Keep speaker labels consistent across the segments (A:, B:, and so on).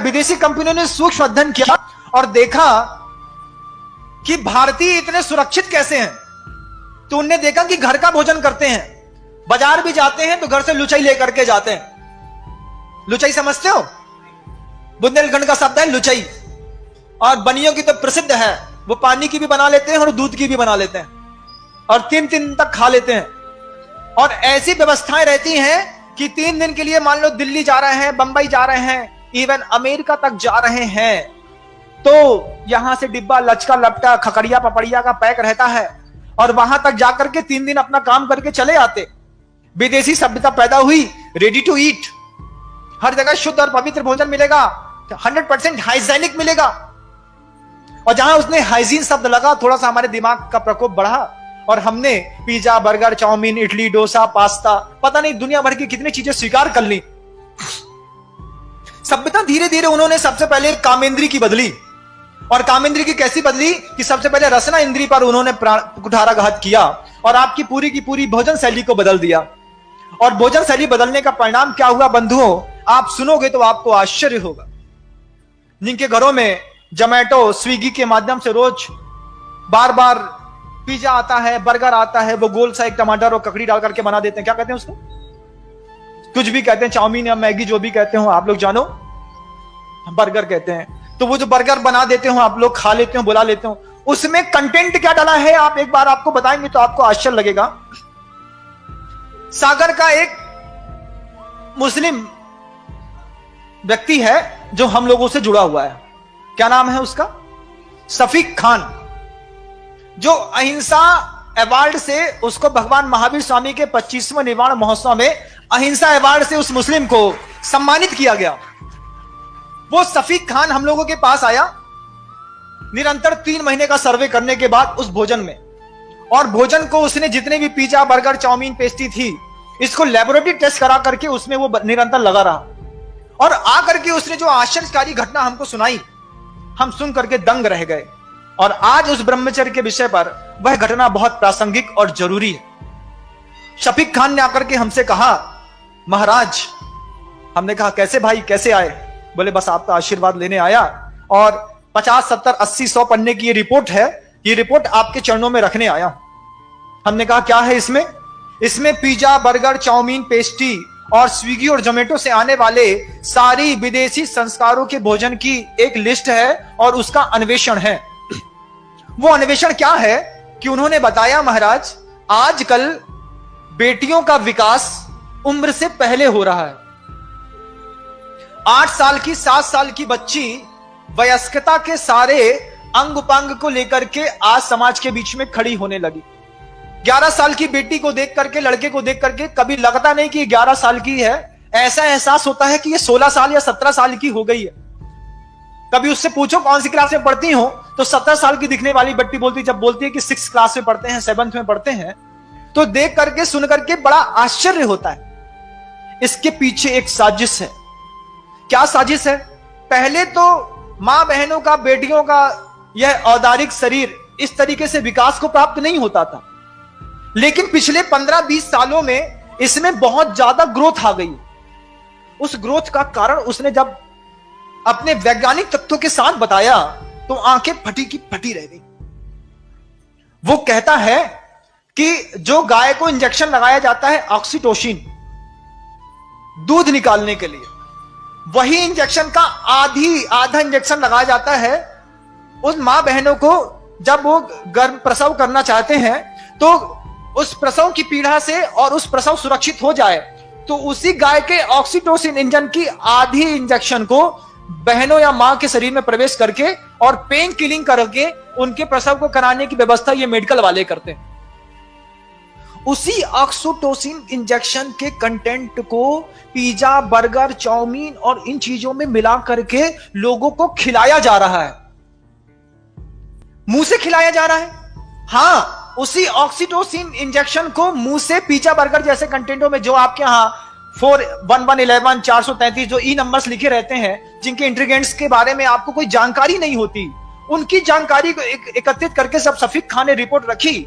A: विदेशी कंपनियों ने सूक्ष्म अध्ययन किया और देखा कि भारतीय इतने सुरक्षित कैसे हैं। तो उनने देखा कि घर का भोजन करते हैं, बाजार भी जाते हैं तो घर से लुचाई लेकर के जाते हैं। लुचाई समझते हो? बुंदेलखंड का शब्द है लुचाई, और बनियों की तो प्रसिद्ध है, वो पानी की भी बना लेते हैं और दूध की भी बना लेते हैं और 3 दिन तक खा लेते हैं। और ऐसी व्यवस्थाएं रहती हैं कि 3 दिन के लिए मान लो दिल्ली जा रहे हैं, बंबई जा रहे हैं, इवन अमेरिका तक जा रहे हैं, तो यहां से डिब्बा लचका लपटा खकड़िया पपड़िया का पैक रहता है और वहां तक जाकर के 3 दिन अपना काम करके चले आते। विदेशी सभ्यता पैदा हुई, रेडी टू ईट, हर जगह शुद्ध और पवित्र भोजन मिलेगा, 100% हाइजीनिक मिलेगा। और जहां उसने हाइजीन शब्द लगा, थोड़ा सा हमारे दिमाग का प्रकोप बढ़ा और हमने pizza, burger, chowmein, idli, dosa, pasta, पता नहीं दुनिया भर की कितनी चीजें स्वीकार कर ली। सभ्यता धीरे धीरे उन्होंने सबसे पहले कामेंद्री की बदली, और कामेंद्री की कैसी बदली कि सबसे पहले रसना इंद्री पर उन्होंने कुठाराघात किया और आपकी पूरी की पूरी भोजन शैली को बदल दिया। और भोजन शैली बदलने का परिणाम क्या हुआ बंधुओं, आप सुनोगे तो आपको आश्चर्य होगा। जिनके घरों में जोमैटो, स्विगी के माध्यम से रोज बार बार पिज्जा आता है, बर्गर आता है, वो गोल सा एक टमाटर और ककड़ी डाल करके बना देते हैं, क्या कहते हैं उसको, कुछ भी कहते हैं, चाउमीन या मैगी जो भी कहते हो आप लोग जानो, बर्गर कहते हैं। तो वो जो बर्गर बना देते हो आप लोग खा लेते हो, बुला लेते हो, उसमें कंटेंट क्या डाला है आप एक बार आपको बताएंगे तो आपको आश्चर्य लगेगा। सागर का एक मुस्लिम व्यक्ति है जो हम लोगों से जुड़ा हुआ है, क्या नाम है उसका, शफीक खान, जो अहिंसा अवार्ड से उसको भगवान महावीर स्वामी के 25वें निर्वाण महोत्सव में अहिंसा अवार्ड से उस मुस्लिम को सम्मानित किया गया। वो शफीक खान हम लोगों के पास आया निरंतर 3 महीने का सर्वे करने के बाद उस भोजन में, और भोजन को उसने जितने भी पिज्जा, बर्गर, चाउमीन, पेस्ट्री थी, इसको लेबोरेटरी टेस्ट करा करके उसमें वो निरंतर लगा रहा और आकर के उसने जो आश्चर्यकारी घटना हमको सुनाई, हम सुन करके दंग रह गए। और आज उस ब्रह्मचर्य के विषय पर वह घटना बहुत प्रासंगिक और जरूरी है। शफीक खान ने आकर के हमसे कहा, महाराज, हमने कहा कैसे भाई, कैसे आए? बोले बस आपका आशीर्वाद लेने आया और 50, 70, 80, 100 पन्ने की ये रिपोर्ट है, ये रिपोर्ट आपके चरणों में रखने आया। हमने कहा क्या है इसमें? इसमें पिज्जा, बर्गर, चाउमीन, पेस्ट्री और स्विगी और जोमेटो से आने वाले सारी विदेशी संस्कारों के भोजन की एक लिस्ट है और उसका अन्वेषण है। वो अन्वेषण क्या है कि उन्होंने बताया, महाराज, आजकल बेटियों का विकास उम्र से पहले हो रहा है। 8 साल की, 7 साल की बच्ची वयस्कता के सारे अंग उपांग को लेकर के आज समाज के बीच में खड़ी होने लगी। 11 साल की बेटी को देख करके, लड़के को देख करके कभी लगता नहीं कि 11 साल की है, ऐसा एहसास होता है कि ये 16 साल या 17 साल की हो गई है। कभी उससे पूछो कौन सी क्लास में पढ़ती हो, तो 17 साल की दिखने वाली बच्ची बोलती, जब बोलती है कि 6th क्लास में पढ़ते हैं, 7th में पढ़ते हैं, तो देख करके सुन करके बड़ा आश्चर्य होता है। इसके पीछे एक साजिश है। क्या साजिश है? पहले तो मां बहनों का, बेटियों का यह औदारिक शरीर इस तरीके से विकास को प्राप्त नहीं होता था, लेकिन पिछले 15-20 सालों में इसमें बहुत ज्यादा ग्रोथ आ गई। उस ग्रोथ का कारण उसने जब अपने वैज्ञानिक तथ्यों के साथ बताया तो आंखें फटी की फटी रह गई। वो कहता है कि जो गाय को इंजेक्शन लगाया जाता है ऑक्सीटोसिन दूध निकालने के लिए, वही इंजेक्शन का आधा इंजेक्शन लगाया जाता है उस मां बहनों को जब वो गर्भ प्रसव करना चाहते हैं, तो उस प्रसव की पीड़ा से और उस प्रसव सुरक्षित हो जाए, तो उसी गाय के ऑक्सीटोसिन इंजन की आधी इंजेक्शन को बहनों या मां के शरीर में प्रवेश करके और पेन किलिंग करके उनके प्रसव को कराने की व्यवस्था ये मेडिकल वाले करते हैं। उसी ऑक्सीटोसिन इंजेक्शन के कंटेंट को पिज्जा, बर्गर, चाउमीन और इन चीजों में मिला करके लोगों को खिलाया जा रहा है, मुंह से खिलाया जा रहा है। हां, उसी ऑक्सीटोसिन इंजेक्शन को मुंह से पिज्जा, बर्गर जैसे कंटेंटों में जो आपके यहां 41111 433 जो ई नंबर्स लिखे रहते हैं, जिनके इंग्रेडिएंट्स के बारे में आपको कोई जानकारी नहीं होती, उनकी जानकारी को एकत्रित करके सब शफीक खान ने रिपोर्ट रखी,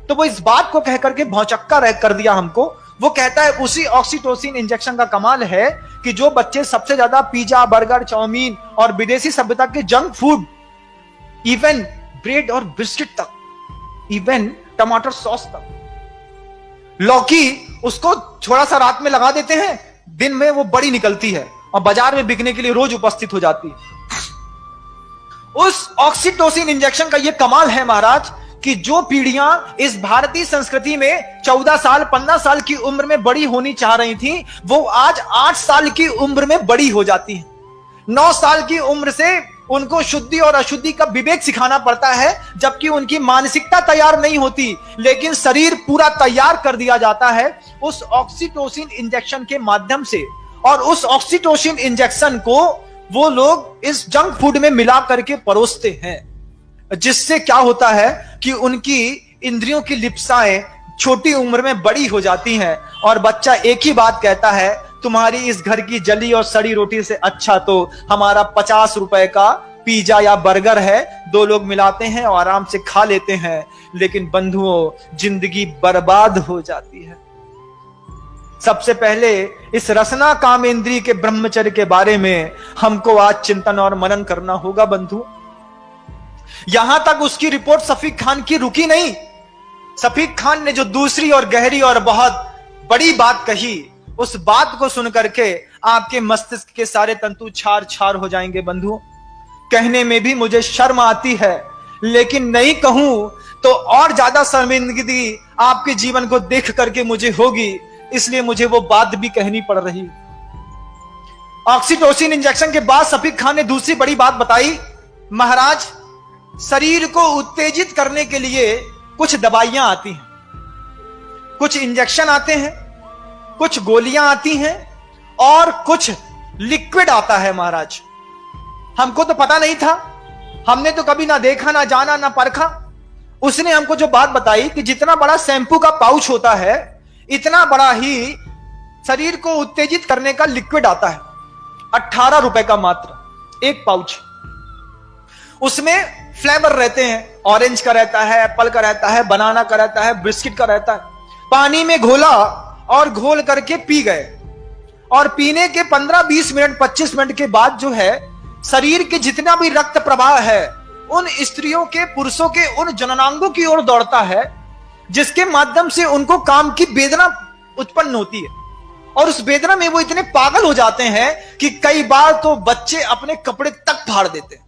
A: तो वो इस बात को कह करके भौचक्का कर दिया हमको। वो कहता है उसी ऑक्सीटोसिन इंजेक्शन का कमाल है कि जो बच्चे सबसे ज्यादा पिज्जा, बर्गर, चाउमीन और विदेशी सभ्यता के जंक फूड, इवन ब्रेड और बिस्किट तक, इवन टमाटर सॉस तक, लौकी उसको थोड़ा सा रात में लगा देते हैं, दिन में वो बड़ी निकलती है और बाजार में बिकने के लिए रोज उपस्थित हो जाती है। उस ऑक्सीटोसिन इंजेक्शन का ये कमाल है महाराज कि जो पीढ़ियां इस भारतीय संस्कृति में 14 साल 15 साल की उम्र में बड़ी होनी चाह रही थी, वो आज 8 साल की उम्र में बड़ी हो जाती हैं। 9 साल की उम्र से उनको शुद्धि और अशुद्धि का विवेक सिखाना पड़ता है, जबकि उनकी मानसिकता तैयार नहीं होती, लेकिन शरीर पूरा तैयार कर दिया जाता है उस ऑक्सीटोसिन इंजेक्शन के माध्यम से। और उस ऑक्सीटोसिन इंजेक्शन को वो लोग इस जंक फूड में मिला करके परोसते हैं, जिससे क्या होता है कि उनकी इंद्रियों की लिप्साएं छोटी उम्र में बड़ी हो जाती हैं और बच्चा एक ही बात कहता है, तुम्हारी इस घर की जली और सड़ी रोटी से अच्छा तो हमारा 50 रुपए का पिज्जा या बर्गर है, 2 लोग मिलाते हैं और आराम से खा लेते हैं। लेकिन बंधुओं, जिंदगी बर्बाद हो जाती है। सबसे पहले इस रसना काम इंद्रिय के ब्रह्मचर्य के बारे में हमको आज चिंतन और मनन करना होगा बंधु। यहां तक उसकी रिपोर्ट शफीक खान की रुकी नहीं। शफीक खान ने जो दूसरी और गहरी और बहुत बड़ी बात कही, उस बात को सुन करके आपके मस्तिष्क के सारे तंतु छार छार हो जाएंगे बंधु। कहने में भी मुझे शर्म आती है, लेकिन नहीं कहूं तो और ज्यादा शर्मिंदगी आपके जीवन को देख करके मुझे होगी, इसलिए मुझे वो बात भी कहनी पड़ रही। ऑक्सीटोसिन इंजेक्शन के बाद शफीक खान ने दूसरी बड़ी बात बताई, महाराज शरीर को उत्तेजित करने के लिए कुछ दवाइयां आती हैं, कुछ इंजेक्शन आते हैं, कुछ गोलियां आती हैं और कुछ लिक्विड आता है। महाराज हमको तो पता नहीं था, हमने तो कभी ना देखा, ना जाना, ना परखा। उसने हमको जो बात बताई कि जितना बड़ा शैंपू का पाउच होता है, इतना बड़ा ही शरीर को उत्तेजित करने का लिक्विड आता है। 18 रुपए का मात्र एक पाउच। उसमें फ्लेवर रहते हैं, ऑरेंज का रहता है, एप्पल का रहता है, बनाना का रहता है, बिस्किट का रहता है। पानी में घोला और घोल करके पी गए, और पीने के 15-20 मिनट 25 मिनट के बाद जो है शरीर के जितना भी रक्त प्रवाह है उन स्त्रियों के, पुरुषों के उन जननांगों की ओर दौड़ता है, जिसके माध्यम से उनको काम की वेदना उत्पन्न होती है। और उस वेदना में वो इतने पागल हो जाते हैं कि कई बार तो बच्चे अपने कपड़े तक फाड़ देते हैं।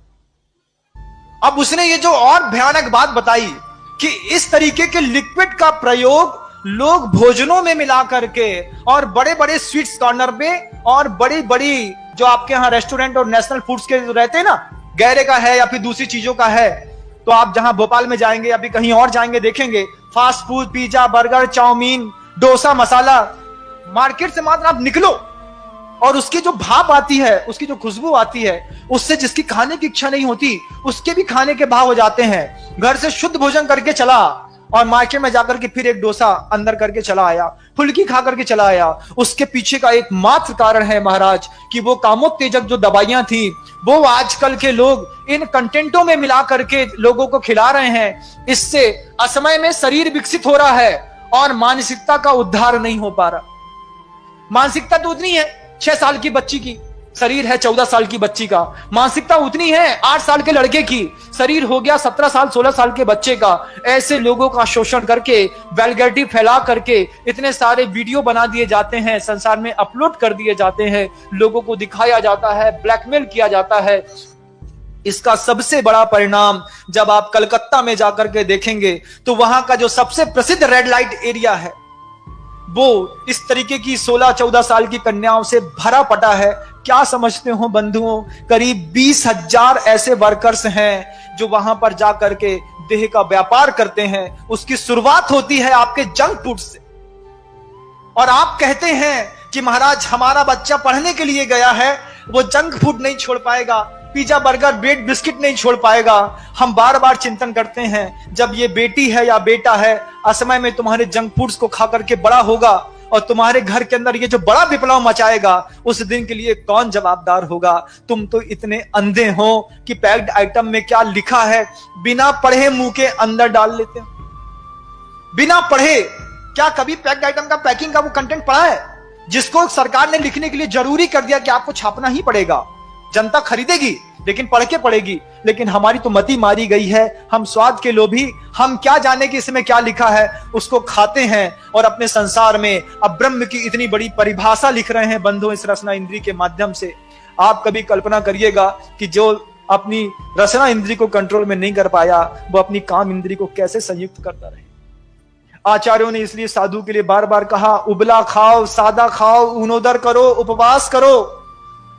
A: अब उसने ये जो और भयानक बात बताई कि इस तरीके के लिक्विड का प्रयोग लोग भोजनों में मिला करके, और बड़े बड़े स्वीट्स कॉर्नर में और बड़ी बड़ी जो आपके यहां रेस्टोरेंट और नेशनल फूड्स के रहते हैं ना, गैरे का है या फिर दूसरी चीजों का है, तो आप जहां भोपाल में जाएंगे या फिर कहीं और जाएंगे देखेंगे fast food, pizza, burger, chow mein, dosa, masala. Market से मात्र आप निकलो और उसकी जो भाप आती है, उसकी जो खुशबू आती है, उससे जिसकी खाने की इच्छा नहीं होती उसके भी खाने के भाव हो जाते हैं। घर से शुद्ध भोजन करके चला और मार्केट में जाकर के फिर एक डोसा अंदर करके चला आया, फुल्की खा करके चला आया। उसके पीछे का एक मात्र कारण है महाराज कि वो कामोत्तेजक जो दवाइयां थी वो आजकल के लोग इन कंटेंटों में मिला करके लोगों को खिला रहे हैं। इससे असमय में शरीर विकसित हो रहा है और मानसिकता का उद्धार नहीं हो पा रहा। मानसिकता तो उतनी है 6 साल की बच्ची की, शरीर है 14 साल की बच्ची का। मानसिकता उतनी है 8 साल के लड़के की, शरीर हो गया 17 साल 16 साल के बच्चे का। ऐसे लोगों का शोषण करके, वल्गैरिटी फैला करके इतने सारे वीडियो बना दिए जाते हैं, संसार में अपलोड कर दिए जाते हैं, लोगों को दिखाया जाता है, ब्लैकमेल किया जाता है। इसका सबसे बड़ा परिणाम जब आप कलकत्ता में जाकर के देखेंगे तो वहां का जो सबसे प्रसिद्ध रेड लाइट एरिया है वो इस तरीके की 16-14 साल की कन्याओं से भरा पटा है। क्या समझते हो बंधुओं, करीब 20,000 ऐसे वर्कर्स हैं जो वहां पर जाकर के देह का व्यापार करते हैं। उसकी शुरुआत होती है आपके जंक फूड से। और आप कहते हैं कि महाराज हमारा बच्चा पढ़ने के लिए गया है, वो जंक फूड नहीं छोड़ पाएगा, पिज्जा, बर्गर, ब्रेड, बिस्किट नहीं छोड़ पाएगा। हम बार बार चिंतन करते हैं, जब ये बेटी है या बेटा है असमय में तुम्हारे जंक फूड्स को खा करके बड़ा होगा और तुम्हारे घर के अंदर ये जो बड़ा विप्लव मचाएगा, उस दिन के लिए कौन जवाबदार होगा? तुम तो इतने अंधे हो कि पैक्ड आइटम में क्या लिखा है बिना पढ़े मुंह के अंदर डाल लेते हो। बिना पढ़े क्या कभी पैक्ड आइटम का पैकिंग का वो कंटेंट पढ़ा है? जिसको सरकार ने लिखने के लिए जरूरी कर दिया कि आपको छापना ही पड़ेगा, जनता खरीदेगी लेकिन पढ़ के पड़ेगी। लेकिन हमारी तो मति मारी गई है, हम स्वाद के लोभी, हम क्या जाने कि इसमें क्या लिखा है, उसको खाते हैं और अपने संसार में अब ब्रह्म की इतनी बड़ी परिभाषा लिख रहे हैं बंधु इस रसना इंद्री के माध्यम से। आप कभी कल्पना करिएगा कि जो अपनी रसना इंद्री को कंट्रोल में नहीं कर पाया, वो अपनी काम इंद्री को कैसे संयुक्त करता रहे। आचार्यों ने इसलिए साधु के लिए बार बार कहा, उबला खाओ, सादा खाओ, ऊनोदर करो, उपवास करो,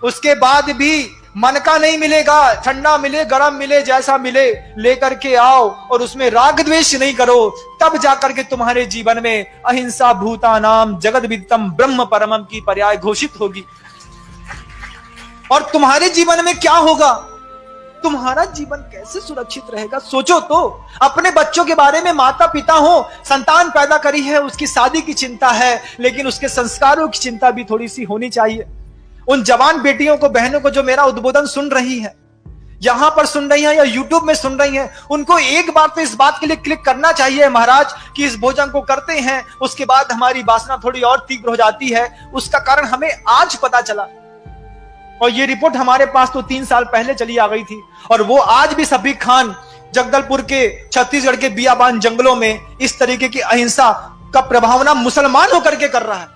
A: उसके बाद भी मन का नहीं मिलेगा, ठंडा मिले गरम मिले जैसा मिले लेकर के आओ और उसमें राग द्वेष नहीं करो, तब जाकर के तुम्हारे जीवन में अहिंसा भूतानाम जगत विदितम ब्रह्म परमम की पर्याय घोषित होगी। और तुम्हारे जीवन में क्या होगा, तुम्हारा जीवन कैसे सुरक्षित रहेगा, सोचो तो। अपने बच्चों के बारे में माता पिता हो, संतान पैदा करी है, उसकी शादी की चिंता है, लेकिन उसके संस्कारों की चिंता भी थोड़ी सी होनी चाहिए। उन जवान बेटियों को, बहनों को जो मेरा उद्बोधन सुन रही है, यहां पर सुन रही हैं या यूट्यूब में सुन रही हैं, उनको एक बार तो इस बात के लिए क्लिक करना चाहिए महाराज कि इस भोजन को करते हैं उसके बाद हमारी वासना थोड़ी और तीव्र हो जाती है। उसका कारण हमें आज पता चला और ये रिपोर्ट हमारे पास तो 3 साल पहले चली आ गई थी। और वो आज भी सफीक खान जगदलपुर के, छत्तीसगढ़ के बियाबान जंगलों में इस तरीके की अहिंसा का प्रभावना मुसलमान होकर के कर रहा है।